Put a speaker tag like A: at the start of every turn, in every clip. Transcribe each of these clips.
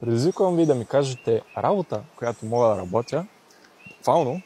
A: Предизвиквам ви да ми кажете работа, която мога да работя, буквално,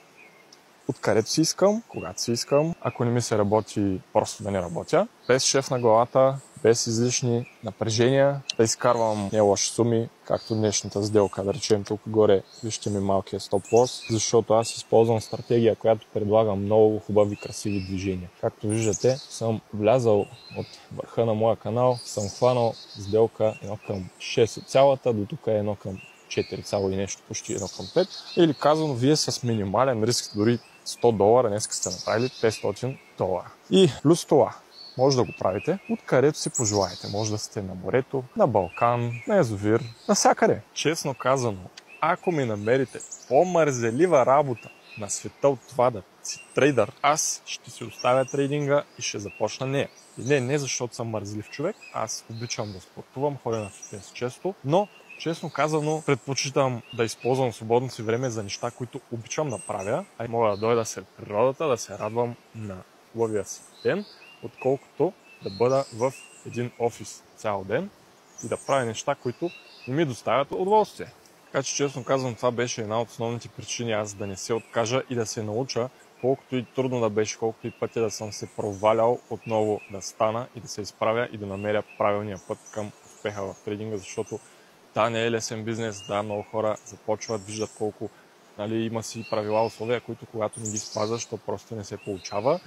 A: откъдето си искам, когато си искам, ако не ми се работи, просто да не работя, без шеф на главата, без излишни напрежения, да изкарвам не лоши суми, както днешната сделка, да речем тук горе, вижте ми малкия стоп-лос, защото аз използвам стратегия, която предлага много хубави, красиви движения. Както виждате, съм влязал от върха на моя канал, съм хванал сделка 1 към 6 от цялата, до тук е 1 към 4, и нещо, почти 1 към 5. Или казано, вие с минимален риск, дори $100, днес сте направили $500. И плюс това, може да го правите откъдето си пожелаете. Може да сте на морето, на Балкан, на язовир, навсякъде. Честно казано, ако ми намерите по-мързелива работа на света от това да си трейдър, аз ще си оставя трейдинга и ще започна нея. И не защото съм мързлив човек, аз обичам да спортувам, ходя на фитнес често, но честно казано, предпочитам да използвам свободното си време за неща, които обичам да правя, а и мога да дойда след природата, да се радвам на хубавия си ден, отколкото да бъда в един офис цял ден и да правя неща, които не ми доставят удоволствие. Така че, честно казвам, това беше една от основните причини аз да не се откажа и да се науча, колкото и трудно да беше, колкото и пъти да съм се провалял, отново да стана и да се изправя и да намеря правилния път към успеха в трейдинга, защото да, не е лесен бизнес, да, много хора започват, виждат колко има си правила, условия, които когато не ги спазваш, то просто не се получава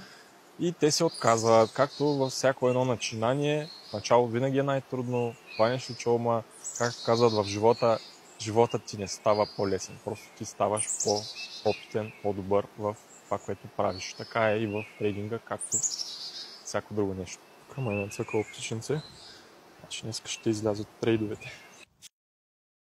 A: и те се отказват, както във всяко едно начинание. В начало винаги е най-трудно, това нещо чулма, както казват в живота, животът ти не става по-лесен, просто ти ставаш по-опитен, по-добър в това, което правиш. Така е и в трейдинга, както всяко друго нещо. Тук има едно цъкало птиченце, значи днес ще излязат трейдовете.